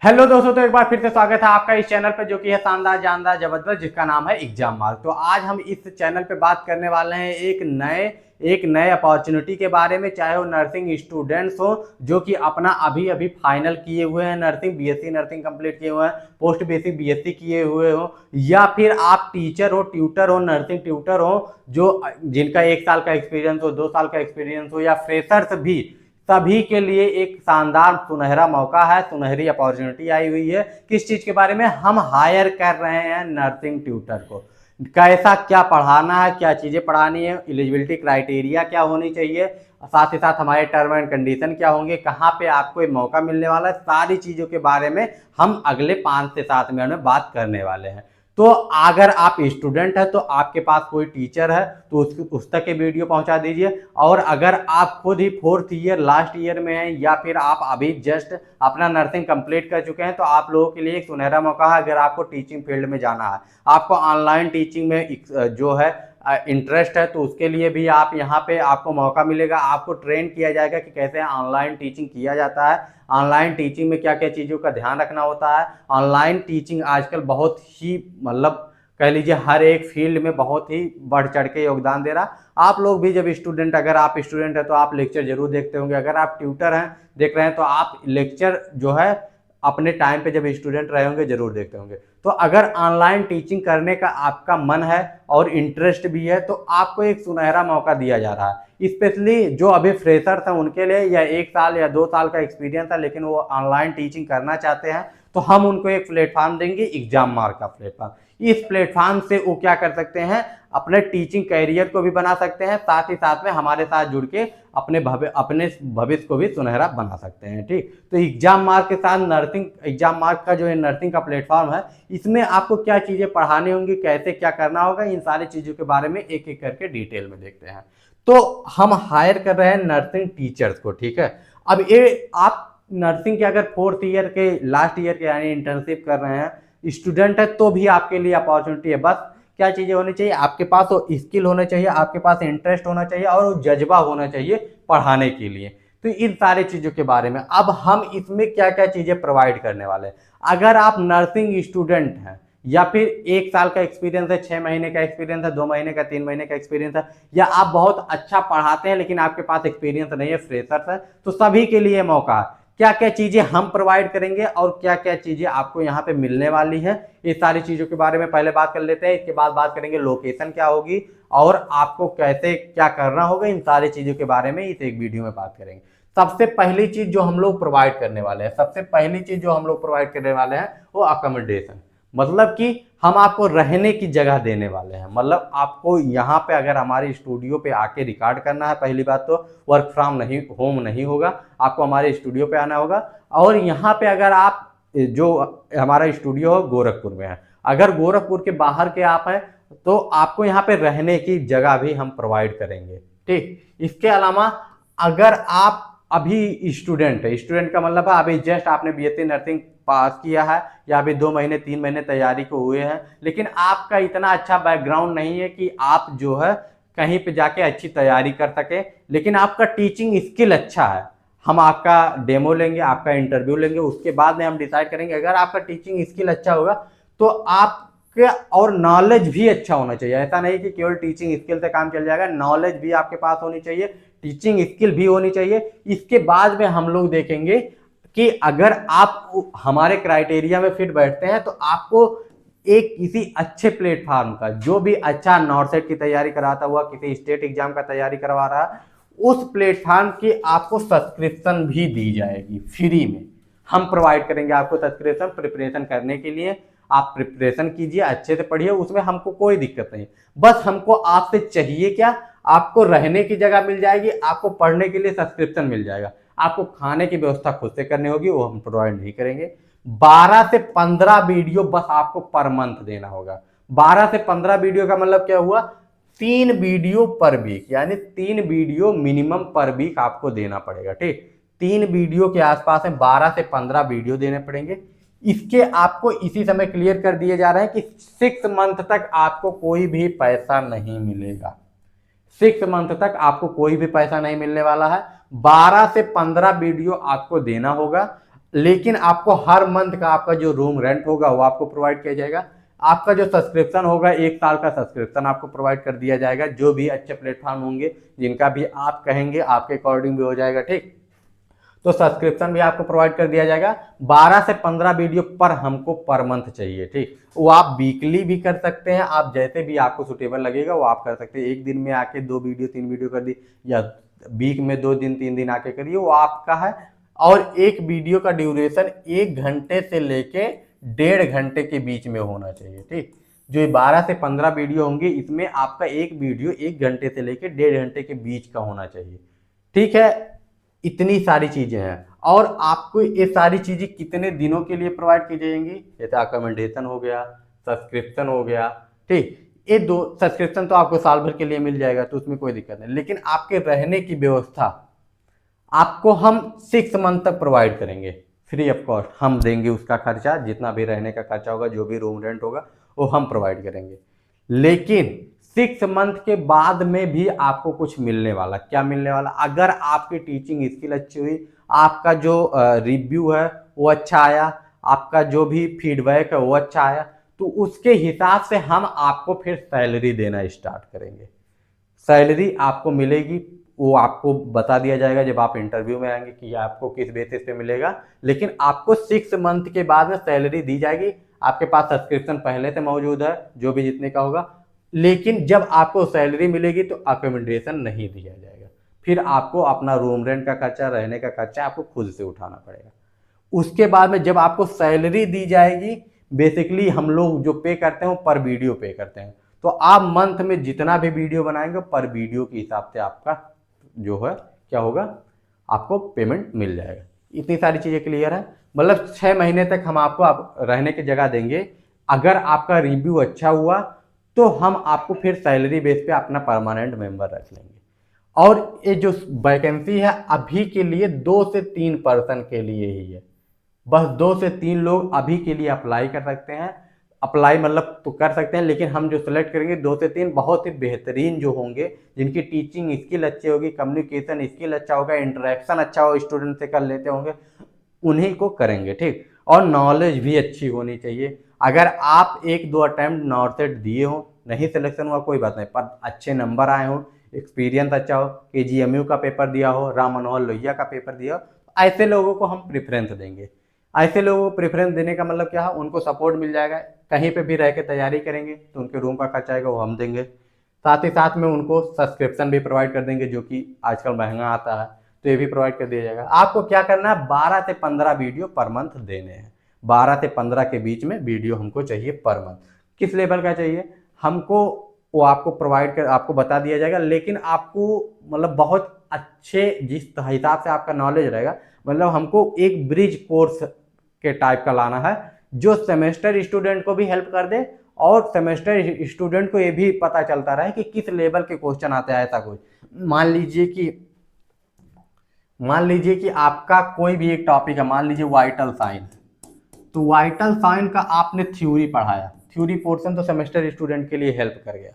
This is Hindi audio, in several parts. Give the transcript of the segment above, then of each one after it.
हेलो दोस्तों, तो एक बार फिर से स्वागत है आपका इस चैनल पे, जो कि है शानदार जानदार जबरदस्त, जिसका नाम है एग्जाम मार्क। तो आज हम इस चैनल पे बात करने वाले हैं एक नए अपॉर्चुनिटी के बारे में, चाहे वो नर्सिंग स्टूडेंट्स हो जो कि अपना अभी अभी फाइनल किए हुए हैं, नर्सिंग बीएससी नर्सिंग कंप्लीट किए हुए हैं, पोस्ट बेसिक बीएससी किए हुए हो, या फिर आप टीचर हो, ट्यूटर हो, नर्सिंग ट्यूटर हो, जो जिनका 1 साल का एक्सपीरियंस हो, 2 साल का एक्सपीरियंस हो, या फ्रेशर्स भी, सभी के लिए एक शानदार सुनहरा मौका है, सुनहरी अपॉर्चुनिटी आई हुई है। किस चीज के बारे में? हम हायर कर रहे हैं नर्सिंग ट्यूटर को। कैसा क्या पढ़ाना है, क्या चीजें पढ़ानी है, एलिजिबिलिटी क्राइटेरिया क्या होनी चाहिए, साथ ही साथ हमारे टर्म एंड कंडीशन क्या होंगे, कहाँ पे आपको एक मौका मिलने वाला है, सारी चीजों के बारे में हम अगले 5 से 7 मिनट में बात करने वाले हैं। तो अगर आप स्टूडेंट है तो आपके पास कोई टीचर है तो उस तक के वीडियो पहुंचा दीजिए। और अगर आप खुद ही 4th ईयर लास्ट ईयर में हैं, या फिर आप अभी जस्ट अपना नर्सिंग कंप्लीट कर चुके हैं, तो आप लोगों के लिए एक सुनहरा मौका है। अगर आपको टीचिंग फील्ड में जाना है, आपको ऑनलाइन टीचिंग में जो है इंटरेस्ट है, तो उसके लिए भी आप यहाँ पे आपको मौका मिलेगा। आपको ट्रेन किया जाएगा कि कैसे ऑनलाइन टीचिंग किया जाता है, ऑनलाइन टीचिंग में क्या क्या चीज़ों का ध्यान रखना होता है। ऑनलाइन टीचिंग आजकल बहुत ही मतलब कह लीजिए हर एक फील्ड में बहुत ही बढ़ चढ़ के योगदान दे रहा। आप लोग भी जब स्टूडेंट, अगर आप स्टूडेंट हैं तो आप लेक्चर जरूर देखते होंगे, अगर आप ट्यूटर हैं देख रहे हैं तो आप लेक्चर जो है अपने टाइम पे जब स्टूडेंट रहे होंगे जरूर देखते होंगे। तो अगर ऑनलाइन टीचिंग करने का आपका मन है और इंटरेस्ट भी है, तो आपको एक सुनहरा मौका दिया जा रहा है, स्पेशली जो अभी फ्रेशर्स हैं उनके लिए, या 1 साल या 2 साल का एक्सपीरियंस है लेकिन वो ऑनलाइन टीचिंग करना चाहते हैं। तो हम उनको एक प्लेटफॉर्म देंगे, एग्जाम मार्क का प्लेटफॉर्म। इस प्लेटफॉर्म से वो क्या कर सकते हैं, अपने टीचिंग कैरियर को भी बना सकते हैं, साथ ही साथ में हमारे साथ जुड़ के अपने भविष्य को भी सुनहरा बना सकते हैं। ठीक, तो एग्जाम मार्क के साथ नर्सिंग एग्जाम मार्क का जो है नर्सिंग का प्लेटफॉर्म है, इसमें आपको क्या चीजें पढ़ानी होंगी, कैसे क्या करना होगा, इन सारी चीजों के बारे में एक एक करके डिटेल में देखते हैं। तो हम हायर कर रहे हैं नर्सिंग टीचर्स को। ठीक है, अब ये आप नर्सिंग के अगर 4th ईयर के लास्ट ईयर के यानी इंटर्नशिप कर रहे हैं, स्टूडेंट है, तो भी आपके लिए अपॉर्चुनिटी है। बस क्या चीजें होनी चाहिए आपके पास? वो स्किल होना चाहिए, आपके पास इंटरेस्ट होना चाहिए, और वो जज्बा होना चाहिए पढ़ाने के लिए। तो इन सारी चीजों के बारे में अब हम इसमें क्या क्या चीजें प्रोवाइड करने वाले हैं। अगर आप नर्सिंग स्टूडेंट हैं, या फिर 1 साल का एक्सपीरियंस है, 6 महीने का एक्सपीरियंस है, 2 महीने का, 3 महीने का एक्सपीरियंस है, या आप बहुत अच्छा पढ़ाते हैं लेकिन आपके पास एक्सपीरियंस नहीं है, फ्रेशर्स है, तो सभी के लिए मौका है। क्या क्या चीजें हम प्रोवाइड करेंगे और क्या क्या चीजें आपको यहाँ पे मिलने वाली है, ये सारी चीजों के बारे में पहले बात कर लेते हैं। इसके बाद बात करेंगे लोकेशन क्या होगी और आपको कैसे क्या करना होगा, इन सारी चीजों के बारे में इस एक वीडियो में बात करेंगे। सबसे पहली चीज जो हम लोग प्रोवाइड करने वाले हैं, सबसे पहली चीज जो हम लोग प्रोवाइड करने वाले हैं वो अकोमोडेशन, मतलब कि हम आपको रहने की जगह देने वाले हैं। मतलब आपको यहाँ पे अगर हमारे स्टूडियो पे आके रिकॉर्ड करना है, पहली बात तो वर्क फ्रॉम नहीं होम नहीं होगा, आपको हमारे स्टूडियो पे आना होगा। और यहाँ पे अगर आप जो हमारा स्टूडियो हो गोरखपुर में है, अगर गोरखपुर के बाहर के आप हैं तो आपको यहाँ पे रहने की जगह भी हम प्रोवाइड करेंगे। ठीक, इसके अलावा अगर आप अभी स्टूडेंट है, स्टूडेंट का मतलब है अभी जस्ट आपने बीएससी नर्सिंग पास किया है, या अभी 2 महीने 3 महीने तैयारी को हुए हैं, लेकिन आपका इतना अच्छा बैकग्राउंड नहीं है कि आप जो है कहीं पे जाके अच्छी तैयारी कर सके, लेकिन आपका टीचिंग स्किल अच्छा है, हम आपका डेमो लेंगे, आपका इंटरव्यू लेंगे, उसके बाद में हम डिसाइड करेंगे। अगर आपका टीचिंग स्किल अच्छा होगा तो आपके और नॉलेज भी अच्छा होना चाहिए। ऐसा नहीं कि केवल टीचिंग स्किल से काम चल जाएगा, नॉलेज भी आपके पास होनी चाहिए, टीचिंग स्किल भी होनी चाहिए। इसके बाद में हम लोग देखेंगे कि अगर आप हमारे क्राइटेरिया में फिट बैठते हैं तो आपको एक किसी अच्छे प्लेटफॉर्म का, जो भी अच्छा नॉर्सेट की तैयारी कराता हुआ किसी स्टेट एग्जाम का तैयारी करवा रहा है, उस प्लेटफॉर्म की आपको सब्सक्रिप्शन भी दी जाएगी फ्री में। हम प्रोवाइड करेंगे आपको सब्सक्रिप्शन प्रिपरेशन करने के लिए। आप प्रिपरेशन कीजिए, अच्छे से पढ़िए, उसमें हमको कोई दिक्कत नहीं। बस हमको आपसे चाहिए क्या, आपको रहने की जगह मिल जाएगी, आपको पढ़ने के लिए सब्सक्रिप्शन मिल जाएगा, आपको खाने की व्यवस्था खुद से करनी होगी, वो हम प्रोवाइड नहीं करेंगे। 12 से 15 वीडियो बस आपको पर मंथ देना होगा। 12 से 15 वीडियो का मतलब क्या हुआ, 3 वीडियो पर वीक, यानी 3 वीडियो मिनिमम पर वीक आपको देना पड़ेगा। ठीक, 3 वीडियो के आसपास में 12 से 15 वीडियो देने पड़ेंगे। इसके आपको इसी समय क्लियर कर दिए जा रहे हैं कि 6 मंथ तक आपको कोई भी पैसा नहीं मिलेगा। 6 मंथ तक आपको कोई भी पैसा नहीं मिलने वाला है। 12 से 15 वीडियो आपको देना होगा। लेकिन आपको हर मंथ का आपका जो रूम रेंट होगा वो आपको प्रोवाइड किया जाएगा। आपका जो सब्सक्रिप्शन होगा 1 साल का सब्सक्रिप्शन आपको प्रोवाइड कर दिया जाएगा, जो भी अच्छे प्लेटफॉर्म होंगे जिनका भी आप कहेंगे आपके अकॉर्डिंग भी हो जाएगा, ठीक। तो सब्सक्रिप्शन भी आपको प्रोवाइड कर दिया जाएगा। 12 से 15 वीडियो पर हमको पर मंथ चाहिए, ठीक। वो आप वीकली भी कर सकते हैं, आप जैसे भी आपको सुटेबल लगेगा वो आप कर सकते हैं। एक दिन में आके 2 वीडियो 3 वीडियो कर दी, या वीक में 2 दिन 3 दिन आके करिए, वो आपका है। और एक वीडियो का ड्यूरेशन 1 घंटे से लेके 1.5 घंटे के बीच में होना चाहिए, ठीक। जो 12 से 15 वीडियो होंगे इसमें आपका एक वीडियो 1 घंटे से लेके 1.5 घंटे के बीच का होना चाहिए, ठीक है। इतनी सारी चीजें हैं। और आपको ये सारी चीजें कितने दिनों के लिए प्रोवाइड की जाएंगी, जैसे अकोमोडेशन हो गया, सब्सक्रिप्शन हो गया, ठीक। ये दो सब्सक्रिप्शन तो आपको साल भर के लिए मिल जाएगा, तो उसमें कोई दिक्कत नहीं। लेकिन आपके रहने की व्यवस्था आपको हम 6 मंथ तक प्रोवाइड करेंगे फ्री ऑफ कॉस्ट। हम देंगे उसका खर्चा, जितना भी रहने का खर्चा होगा, जो भी रूम रेंट होगा वो हम प्रोवाइड करेंगे। लेकिन 6 मंथ के बाद में भी आपको कुछ मिलने वाला, क्या मिलने वाला, अगर आपकी टीचिंग स्किल अच्छी हुई, आपका जो रिव्यू है वो अच्छा आया, आपका जो भी फीडबैक है वो अच्छा आया, तो उसके हिसाब से हम आपको फिर सैलरी देना स्टार्ट करेंगे। सैलरी आपको मिलेगी, वो आपको बता दिया जाएगा जब आप इंटरव्यू में आएंगे कि आपको किस बेसिस पे मिलेगा। लेकिन आपको 6 मंथ के बाद में सैलरी दी जाएगी। आपके पास सब्सक्रिप्शन पहले से मौजूद है, जो भी जितने का होगा। लेकिन जब आपको सैलरी मिलेगी तो अकोमोडेशन नहीं दिया जाएगा, फिर आपको अपना रूम रेंट का खर्चा, रहने का खर्चा आपको खुद से उठाना पड़ेगा। उसके बाद में जब आपको सैलरी दी जाएगी, बेसिकली हम लोग जो पे करते हैं वो पर वीडियो पे करते हैं। तो आप मंथ में जितना भी वीडियो बनाएंगे पर वीडियो के हिसाब से आपका जो है क्या होगा, आपको पेमेंट मिल जाएगा। इतनी सारी चीजें क्लियर है। मतलब 6 महीने तक हम आपको रहने की जगह देंगे। अगर आपका रिव्यू अच्छा हुआ तो हम आपको फिर सैलरी बेस पे अपना परमानेंट मेंबर रख लेंगे। और ये जो वैकेंसी है अभी के लिए 2 से 3 पर्सन के लिए ही है। बस 2 से 3 लोग अभी के लिए अप्लाई कर सकते हैं। अप्लाई मतलब तो कर सकते हैं, लेकिन हम जो सिलेक्ट करेंगे 2 से 3 बहुत ही बेहतरीन जो होंगे, जिनकी टीचिंग स्किल अच्छी होगी, कम्युनिकेशन स्किल अच्छा होगा, इंटरेक्शन अच्छा हो, स्टूडेंट से कर लेते होंगे, उन्हीं को करेंगे, ठीक। और नॉलेज भी अच्छी होनी चाहिए। अगर आप 1-2 अटेम्प्ट नॉर्सेट दिए हो, नहीं सिलेक्शन हुआ कोई बात नहीं, पर अच्छे नंबर आए हो, एक्सपीरियंस अच्छा हो, KGMU का पेपर दिया हो, राम मनोहर लोहिया का पेपर दिया हो, ऐसे लोगों को हम प्रेफरेंस देंगे। ऐसे लोगों को प्रेफरेंस देने का मतलब क्या है, उनको सपोर्ट मिल जाएगा, कहीं पे भी रह के तैयारी करेंगे तो उनके रूम का खर्चा आएगा वो हम देंगे। साथ ही साथ में उनको सब्सक्रिप्शन भी प्रोवाइड कर देंगे, जो कि आजकल महंगा आता है, तो ये भी प्रोवाइड कर दिया जाएगा। आपको क्या करना है, 12 से 15 वीडियो पर मंथ देने हैं। 12 से 15 के बीच में वीडियो हमको चाहिए पर मंथ। किस लेवल का चाहिए हमको, वो आपको प्रोवाइड कर, आपको बता दिया जाएगा। लेकिन आपको मतलब बहुत अच्छे जिस हिसाब से आपका नॉलेज रहेगा, मतलब हमको एक ब्रिज कोर्स के टाइप का लाना है, जो सेमेस्टर स्टूडेंट को भी हेल्प कर दे, और सेमेस्टर स्टूडेंट को ये भी पता चलता रहे कि किस लेवल के क्वेश्चन आते हैं। ऐसा कुछ मान लीजिए कि आपका कोई भी एक टॉपिक है, मान लीजिए वाइटल साइन, तो वाइटल साइन का आपने थ्योरी पढ़ाया, थ्योरी पोर्शन तो सेमेस्टर स्टूडेंट के लिए हेल्प कर गया।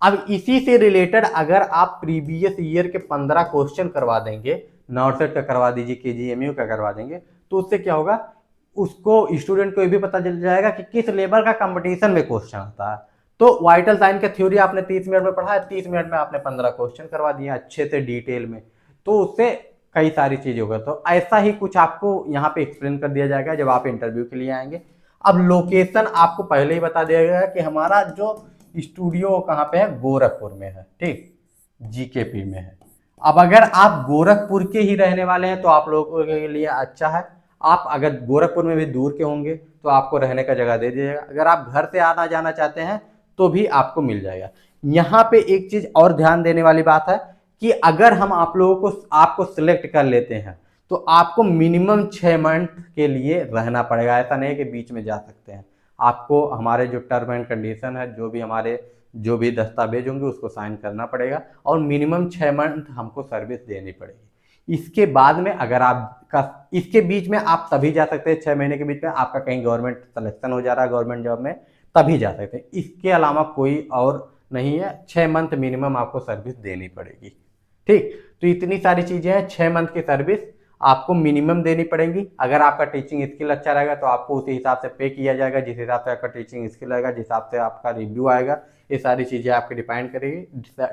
अब इसी से रिलेटेड अगर आप प्रीवियस ईयर के 15 क्वेश्चन करवा देंगे, नॉर्सेट का करवा दीजिए, KGMU का करवा देंगे, तो उससे क्या होगा, उसको स्टूडेंट को ये भी पता चल जाएगा कि किस लेवल का कंपटीशन में क्वेश्चन आता है। तो वाइटल साइन का थ्योरी आपने 30 मिनट में पढ़ा है, 30 मिनट में आपने 15 क्वेश्चन करवा दिए अच्छे से डिटेल में, तो उससे कई सारी चीजें होगा। तो ऐसा ही कुछ आपको यहाँ पे एक्सप्लेन कर दिया जाएगा जब आप इंटरव्यू के लिए आएंगे। अब लोकेशन आपको पहले ही बता दिया गया है कि हमारा जो स्टूडियो कहाँ पे है, गोरखपुर में है, ठीक, GKP में है। अब अगर आप गोरखपुर के ही रहने वाले हैं तो आप लोगों के लिए अच्छा है। आप अगर गोरखपुर में भी दूर के होंगे तो आपको रहने का जगह दे दिएगा। अगर आप घर से आना जाना चाहते हैं तो भी आपको मिल जाएगा। यहाँ पे एक चीज और ध्यान देने वाली बात है कि अगर हम आप लोगों को आपको सिलेक्ट कर लेते हैं तो आपको मिनिमम 6 मंथ के लिए रहना पड़ेगा। ऐसा नहीं कि बीच में जा सकते हैं। आपको हमारे जो टर्म एंड कंडीशन है, जो भी दस्तावेज होंगे उसको साइन करना पड़ेगा, और मिनिमम 6 मंथ हमको सर्विस देनी पड़ेगी। इसके बाद में अगर आपका इसके बीच में आप तभी जा सकते हैं, 6 महीने के बीच में आपका कहीं गवर्नमेंट सिलेक्शन हो जा रहा है गवर्नमेंट जॉब में, तभी जा सकते हैं। इसके अलावा कोई और नहीं है। 6 मंथ मिनिमम आपको सर्विस देनी पड़ेगी, ठीक। तो इतनी सारी चीजें हैं, 6 मंथ की सर्विस। आपको मिनिमम देनी पड़ेंगी। अगर आपका टीचिंग स्किल अच्छा रहेगा तो आपको उसी हिसाब से पे किया जाएगा, जिस हिसाब से आपका टीचिंग स्किल रहेगा, जिस हिसाब से आपका रिव्यू आएगा, ये सारी चीज़ें आपके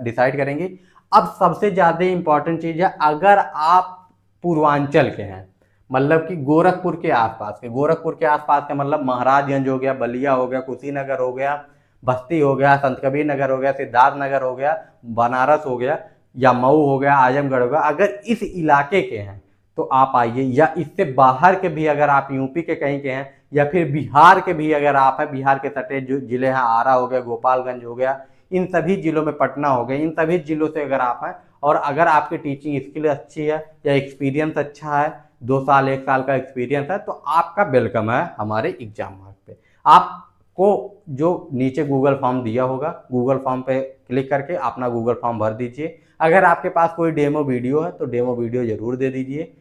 डिसाइड करेंगी। अब सबसे ज़्यादा इंपॉर्टेंट चीज़ है, अगर आप पूर्वांचल के हैं, मतलब कि गोरखपुर के आसपास के, गोरखपुर के आसपास का मतलब महाराजगंज हो गया, बलिया हो गया, कुशीनगर हो गया, बस्ती हो गया, संत कबीर नगर हो गया, सिद्धार्थ नगर हो गया, बनारस हो गया, या मऊ हो गया, आजमगढ़ हो गया, अगर इस इलाके के हैं तो आप आइए। या इससे बाहर के भी अगर आप यूपी के कहीं के हैं, या फिर बिहार के भी अगर आप हैं, बिहार के सटे जो जिले हैं, आरा हो गया, गोपालगंज हो गया, इन सभी जिलों में, पटना हो गया, इन सभी जिलों से अगर आप हैं और अगर आपकी टीचिंग स्किल अच्छी है या एक्सपीरियंस अच्छा है, 2 साल 1 साल का एक्सपीरियंस है, तो आपका वेलकम है हमारे एग्जाम मार्क पे। आपको जो नीचे गूगल फॉर्म दिया होगा, गूगल फॉर्म पे क्लिक करके अपना गूगल फॉर्म भर दीजिए। अगर आपके पास कोई डेमो वीडियो है तो डेमो वीडियो जरूर दे दीजिए,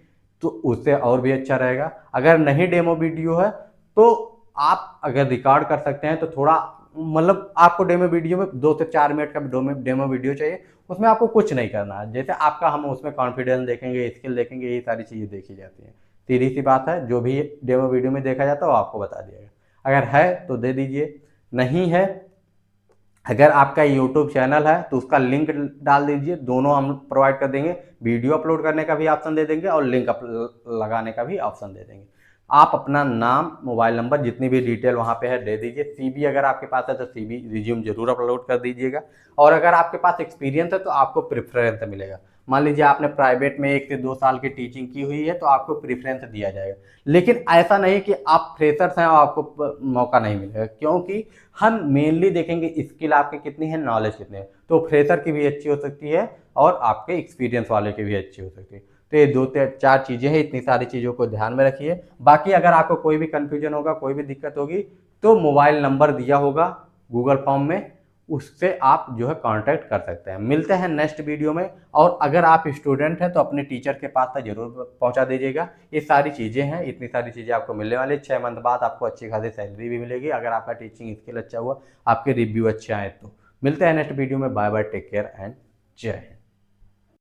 तो उससे और भी अच्छा रहेगा। अगर नहीं डेमो वीडियो है तो आप अगर रिकॉर्ड कर सकते हैं तो थोड़ा, मतलब आपको डेमो वीडियो में 2 से 4 मिनट का डेमो वीडियो चाहिए, उसमें आपको कुछ नहीं करना है। जैसे आपका हम उसमें कॉन्फिडेंस देखेंगे, स्किल देखेंगे, ये सारी चीज़ें देखी जाती हैं। सीधी सी बात है, जो भी डेमो वीडियो में देखा जाता है वो आपको बता दिया जाएगा। अगर है तो दे दीजिए, नहीं है, अगर आपका यूट्यूब चैनल है तो उसका लिंक डाल दीजिए, दोनों हम प्रोवाइड कर देंगे। वीडियो अपलोड करने का भी ऑप्शन दे देंगे और लिंक लगाने का भी ऑप्शन दे देंगे। आप अपना नाम, मोबाइल नंबर, जितनी भी डिटेल वहाँ पे है दे दीजिए। सीवी अगर आपके पास है तो सीवी रिज्यूम जरूर अपलोड कर दीजिएगा। और अगर आपके पास एक्सपीरियंस है तो आपको प्रेफरेंस मिलेगा। मान लीजिए आपने प्राइवेट में 1 से 2 साल की टीचिंग की हुई है तो आपको प्रेफरेंस दिया जाएगा। लेकिन ऐसा नहीं कि आप फ्रेशर्स हैं और आपको मौका नहीं मिलेगा, क्योंकि हम मेनली देखेंगे स्किल आपकी कितनी है, नॉलेज कितनी है। तो फ्रेशर की भी अच्छी हो सकती है और आपके एक्सपीरियंस वाले की भी अच्छी हो सकती है। तो ये 2 से 4 चीज़ें हैं, इतनी सारी चीज़ों को ध्यान में रखिए। बाकी अगर आपको कोई भी कन्फ्यूजन होगा, कोई भी दिक्कत होगी, तो मोबाइल नंबर दिया होगा गूगल फॉर्म में, उससे आप जो है कांटेक्ट कर सकते हैं। मिलते हैं नेक्स्ट वीडियो में। और अगर आप स्टूडेंट हैं तो अपने टीचर के पास तक जरूर पहुंचा दीजिएगा। ये सारी चीज़ें हैं, इतनी सारी चीज़ें आपको मिलने वाली। 6 मंथ बाद आपको अच्छी खासी सैलरी भी मिलेगी अगर आपका टीचिंग स्किल अच्छा हुआ, आपके रिव्यू अच्छे आए तो। मिलते हैं नेक्स्ट वीडियो में। Bye bye, take care and जय हिंद।